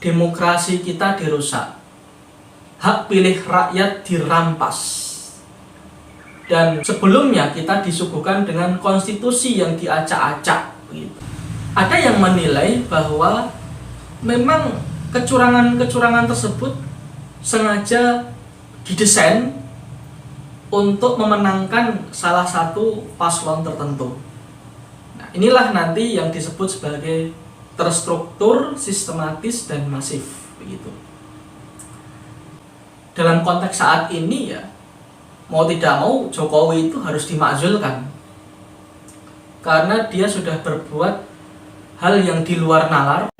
demokrasi kita dirusak, hak pilih rakyat dirampas, dan sebelumnya kita disuguhkan dengan konstitusi yang diacak-acak. Ada yang menilai bahwa memang kecurangan-kecurangan tersebut sengaja didesain untuk memenangkan salah satu paslon tertentu. Nah, inilah nanti yang disebut sebagai terstruktur, sistematis, dan masif. Begitu. Dalam konteks saat ini ya, mau tidak mau Jokowi itu harus dimakzulkan, karena dia sudah berbuat hal yang di luar nalar.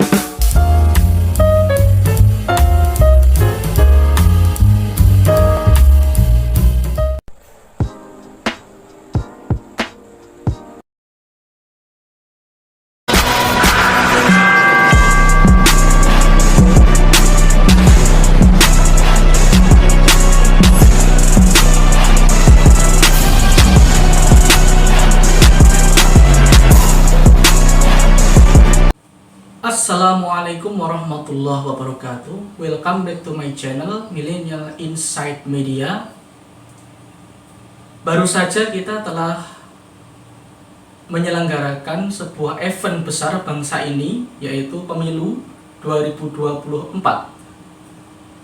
Assalamualaikum warahmatullahi wabarakatuh. Welcome back to my channel Millennial Insight Media. Baru saja kita telah menyelenggarakan sebuah event besar bangsa ini, yaitu Pemilu 2024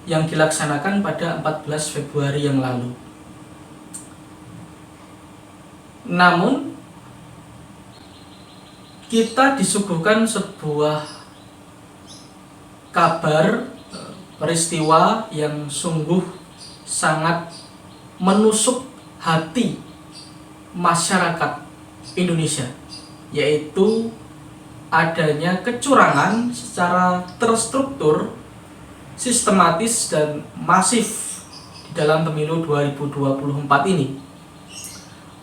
yang dilaksanakan pada 14 Februari yang lalu. Namun kita disuguhkan sebuah kabar peristiwa yang sungguh sangat menusuk hati masyarakat Indonesia, yaitu adanya kecurangan secara terstruktur, sistematis, dan masif di dalam pemilu 2024 ini.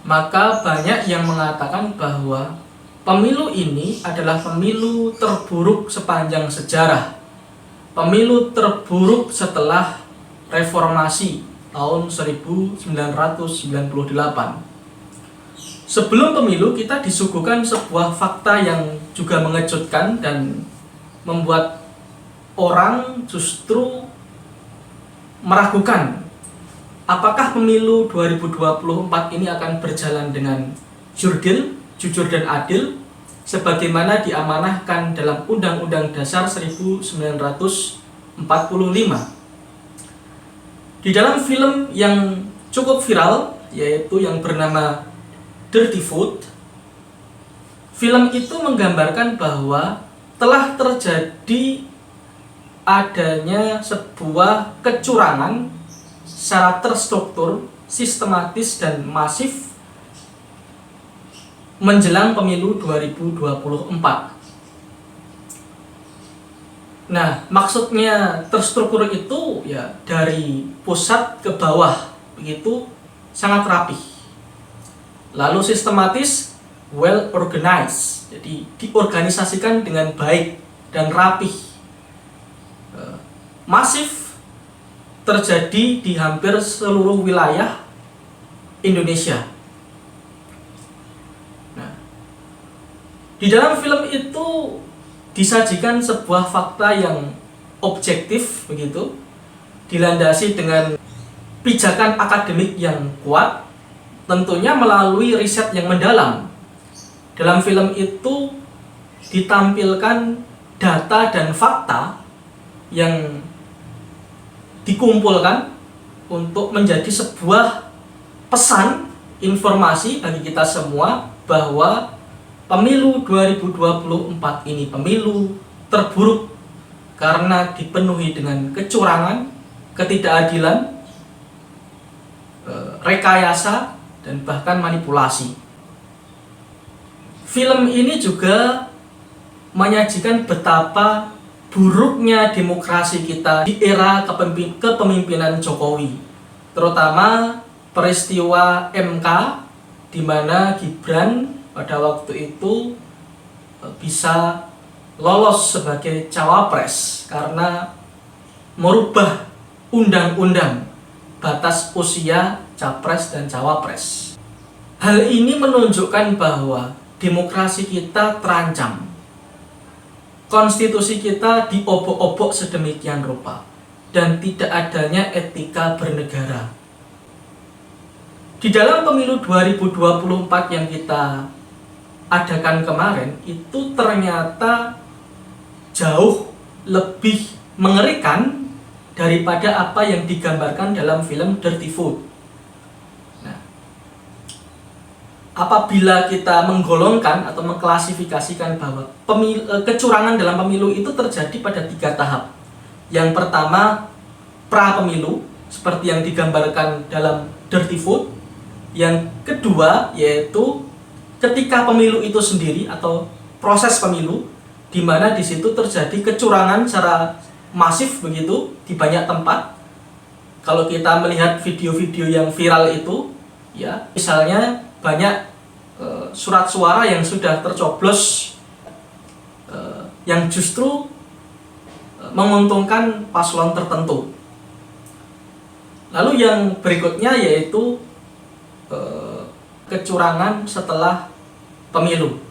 Maka banyak yang mengatakan bahwa pemilu ini adalah pemilu terburuk sepanjang sejarah, pemilu terburuk setelah reformasi tahun 1998. Sebelum pemilu kita disuguhkan sebuah fakta yang juga mengejutkan dan membuat orang justru meragukan apakah pemilu 2024 ini akan berjalan dengan jujur dan adil sebagaimana diamanahkan dalam Undang-Undang Dasar 1945. Di dalam film yang cukup viral, yaitu yang bernama Dirty Vote, film itu menggambarkan bahwa telah terjadi adanya sebuah kecurangan secara terstruktur, sistematis, dan masif menjelang pemilu 2024. Nah, maksudnya terstruktur itu ya dari pusat ke bawah, begitu sangat rapih. Lalu sistematis, well organized, jadi diorganisasikan dengan baik dan rapih. Masif, terjadi di hampir seluruh wilayah Indonesia. Di dalam film itu disajikan sebuah fakta yang objektif, begitu, dilandasi dengan pijakan akademik yang kuat, tentunya melalui riset yang mendalam. Dalam film itu ditampilkan data dan fakta yang dikumpulkan untuk menjadi sebuah pesan informasi bagi kita semua bahwa pemilu 2024 ini pemilu terburuk karena dipenuhi dengan kecurangan, ketidakadilan, rekayasa, dan bahkan manipulasi. Film ini juga menyajikan betapa buruknya demokrasi kita di era kepemimpinan Jokowi, terutama peristiwa MK di mana Gibran pada waktu itu bisa lolos sebagai cawapres karena merubah undang-undang batas usia capres dan cawapres. Hal ini menunjukkan bahwa demokrasi kita terancam. konstitusi kita diobok-obok sedemikian rupa dan tidak adanya etika bernegara. Di dalam pemilu 2024 yang kita adakan kemarin itu ternyata jauh lebih mengerikan daripada apa yang digambarkan dalam film Dirty Food. Nah, apabila kita menggolongkan atau mengklasifikasikan bahwa kecurangan dalam pemilu itu terjadi pada 3 tahap. Yang pertama, pra-pemilu, seperti yang digambarkan dalam Dirty Food. Yang kedua, yaitu ketika pemilu itu sendiri atau proses pemilu, di mana di situ terjadi kecurangan secara masif begitu di banyak tempat. Kalau kita melihat video-video yang viral itu, ya, misalnya banyak surat suara yang sudah tercoblos yang justru menguntungkan paslon tertentu. Lalu yang berikutnya yaitu kecurangan setelah pemilu.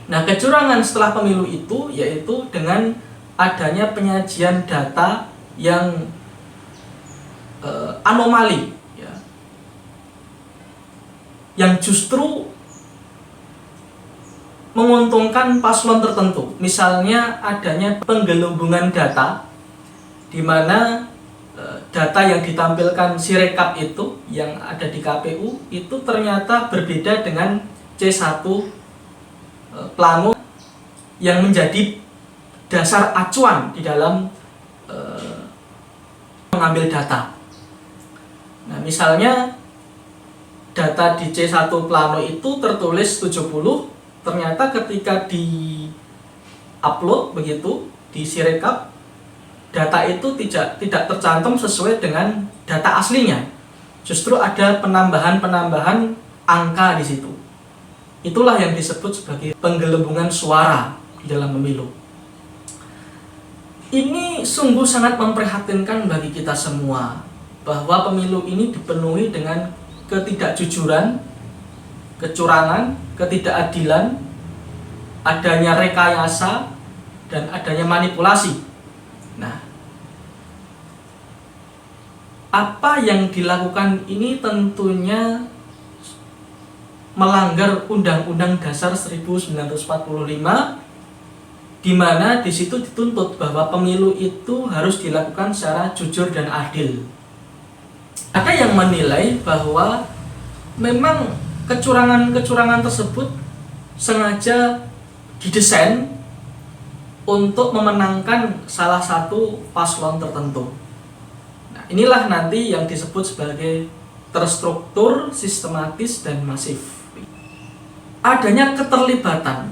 Nah, kecurangan setelah pemilu itu yaitu dengan adanya penyajian data yang anomali, ya, yang justru menguntungkan paslon tertentu. Misalnya adanya penggelembungan data, di mana data yang ditampilkan Sirekap itu yang ada di KPU itu ternyata berbeda dengan C1 plano yang menjadi dasar acuan di dalam mengambil data. Nah, misalnya data di C1 plano itu tertulis 70, ternyata ketika di-upload begitu di Sirekap, data itu tidak tercantum sesuai dengan data aslinya. Justru ada penambahan angka di situ. Itulah yang disebut sebagai penggelembungan suara di dalam pemilu. Ini sungguh sangat memprihatinkan bagi kita semua, bahwa pemilu ini dipenuhi dengan ketidakjujuran, kecurangan, ketidakadilan, adanya rekayasa, dan adanya manipulasi. Nah, apa yang dilakukan ini tentunya melanggar Undang-Undang Dasar 1945, di mana di situ dituntut bahwa pemilu itu harus dilakukan secara jujur dan adil. Ada yang menilai bahwa memang kecurangan-kecurangan tersebut sengaja didesain untuk memenangkan salah satu paslon tertentu. Nah, inilah nanti yang disebut sebagai terstruktur, sistematis, dan masif. Adanya keterlibatan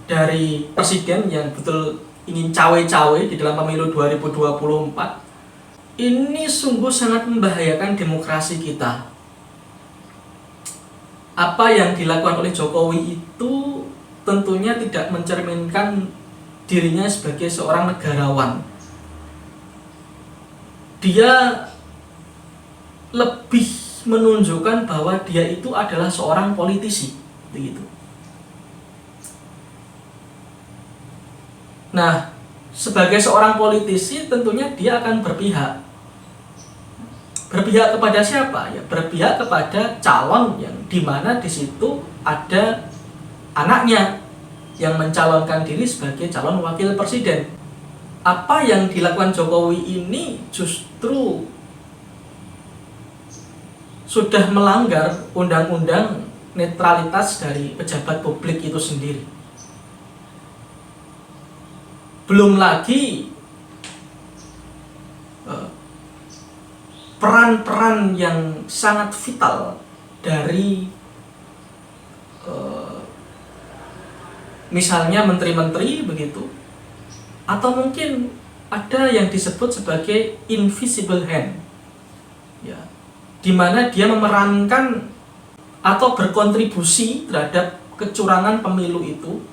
dari presiden yang betul ingin cawe-cawe di dalam pemilu 2024 ini sungguh sangat membahayakan demokrasi kita. Apa yang dilakukan oleh Jokowi itu tentunya tidak mencerminkan dirinya sebagai seorang negarawan. Dia lebih menunjukkan bahwa dia itu adalah seorang politisi, begitu. Nah, sebagai seorang politisi tentunya dia akan berpihak. Berpihak kepada siapa? Ya, berpihak kepada calon yang dimana di situ ada anaknya yang mencalonkan diri sebagai calon wakil presiden. Apa yang dilakukan Jokowi ini justru sudah melanggar undang-undang netralitas dari pejabat publik itu sendiri. Belum lagi peran-peran yang sangat vital dari misalnya menteri-menteri begitu, atau mungkin ada yang disebut sebagai invisible hand, ya, di mana dia memerankan atau berkontribusi terhadap kecurangan pemilu itu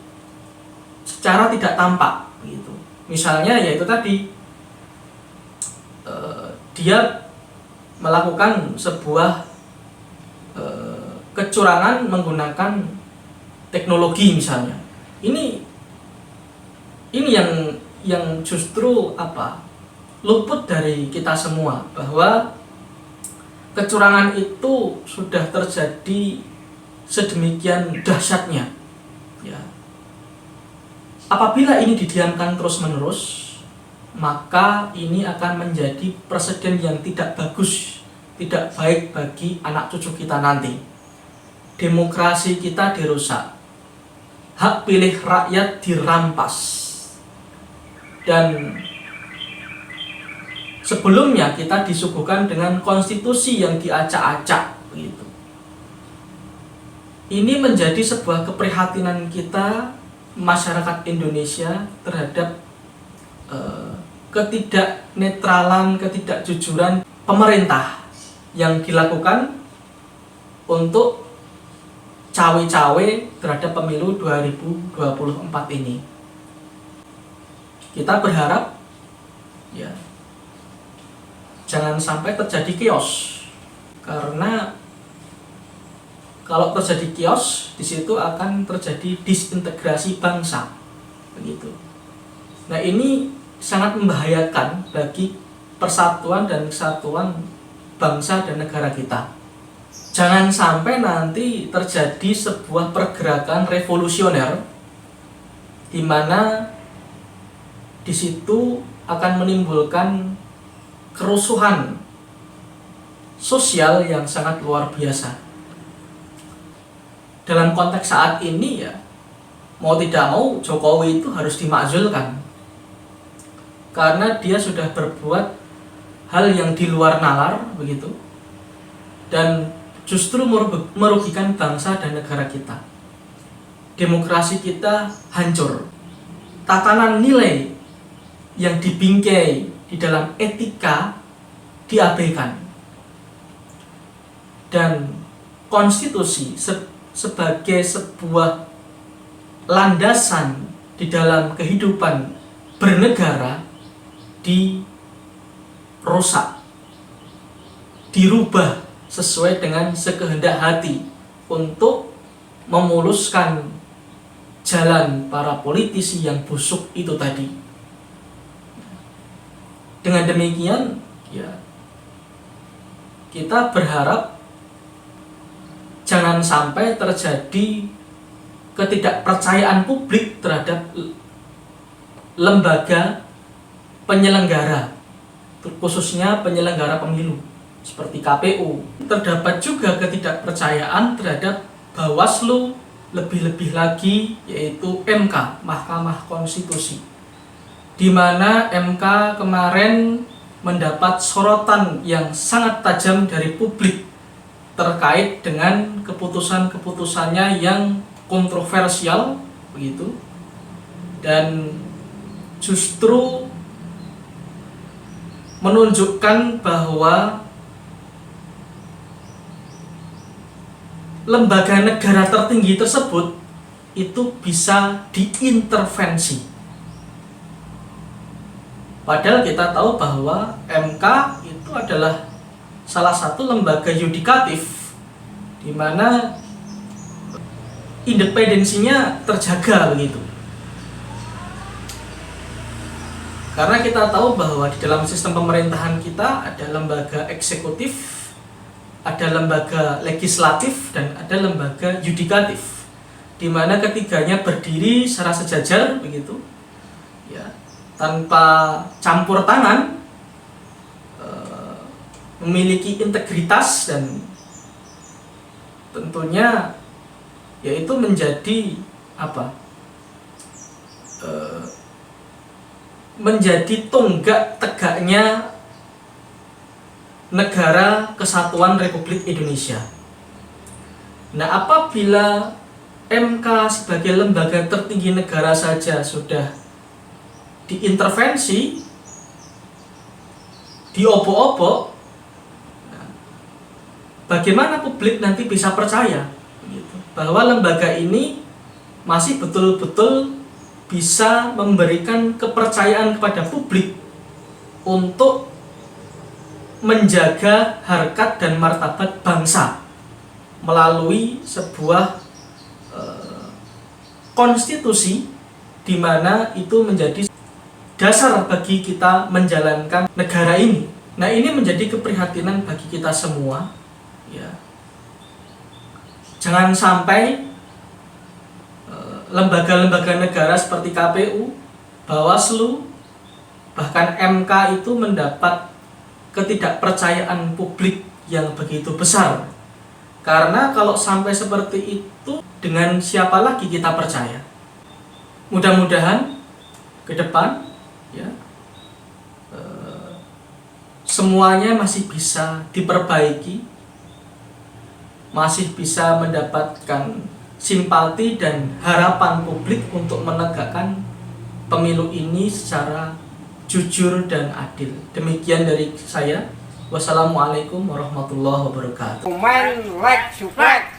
secara tidak tampak, gitu. Misalnya yaitu tadi dia melakukan sebuah kecurangan menggunakan teknologi misalnya. Ini Ini yang justru luput dari kita semua, bahwa kecurangan itu sudah terjadi sedemikian dahsyatnya. Ya. Apabila ini didiamkan terus-menerus, maka ini akan menjadi presiden yang tidak bagus, tidak baik bagi anak cucu kita nanti. Demokrasi kita dirusak, hak pilih rakyat dirampas, dan sebelumnya kita disuguhkan dengan konstitusi yang diacak-acak begitu. Ini menjadi sebuah keprihatinan kita masyarakat Indonesia terhadap ketidaknetralan, ketidakjujuran pemerintah yang dilakukan untuk cawe-cawe terhadap pemilu 2024 ini. Kita berharap ya jangan sampai terjadi chaos, karena kalau terjadi chaos di situ akan terjadi disintegrasi bangsa begitu. Nah, ini sangat membahayakan bagi persatuan dan kesatuan bangsa dan negara kita. Jangan sampai nanti terjadi sebuah pergerakan revolusioner di mana di situ akan menimbulkan kerusuhan sosial yang sangat luar biasa. Dalam konteks saat ini ya, mau tidak mau Jokowi itu harus dimakzulkan, karena dia sudah berbuat hal yang di luar nalar begitu, dan justru merugikan bangsa dan negara kita. Demokrasi kita hancur, tatanan nilai yang dibingkai di dalam etika diabaikan, dan konstitusi sebagai sebuah landasan di dalam kehidupan bernegara dirusak, dirubah sesuai dengan sekehendak hati untuk memuluskan jalan para politisi yang busuk itu tadi. Dengan demikian ya, kita berharap jangan sampai terjadi ketidakpercayaan publik terhadap lembaga penyelenggara, khususnya penyelenggara pemilu seperti KPU. Terdapat juga ketidakpercayaan terhadap Bawaslu, lebih-lebih lagi yaitu MK, Mahkamah Konstitusi, di mana MK kemarin mendapat sorotan yang sangat tajam dari publik terkait dengan keputusan-keputusannya yang kontroversial begitu, dan justru menunjukkan bahwa lembaga negara tertinggi tersebut itu bisa diintervensi. Padahal kita tahu bahwa MK itu adalah salah satu lembaga yudikatif di mana independensinya terjaga begitu. Karena kita tahu bahwa di dalam sistem pemerintahan kita ada lembaga eksekutif, ada lembaga legislatif, dan ada lembaga yudikatif, di mana ketiganya berdiri secara sejajar begitu ya, tanpa campur tangan, memiliki integritas, dan tentunya yaitu menjadi menjadi tonggak tegaknya negara kesatuan Republik Indonesia. Nah, apabila MK sebagai lembaga tertinggi negara saja sudah diintervensi, diobok-obok, bagaimana publik nanti bisa percaya bahwa lembaga ini masih betul-betul bisa memberikan kepercayaan kepada publik untuk menjaga harkat dan martabat bangsa melalui sebuah konstitusi di mana itu menjadi dasar bagi kita menjalankan negara ini. Nah, ini menjadi keprihatinan bagi kita semua, ya. Jangan sampai lembaga-lembaga negara seperti KPU, Bawaslu, bahkan MK itu mendapat ketidakpercayaan publik yang begitu besar. Karena kalau sampai seperti itu, dengan siapa lagi kita percaya? Mudah-mudahan ke depan, ya, semuanya masih bisa diperbaiki, masih bisa mendapatkan simpati dan harapan publik untuk menegakkan pemilu ini secara jujur dan adil. Demikian dari saya. Wassalamualaikum warahmatullahi wabarakatuh. Comment, like, subscribe.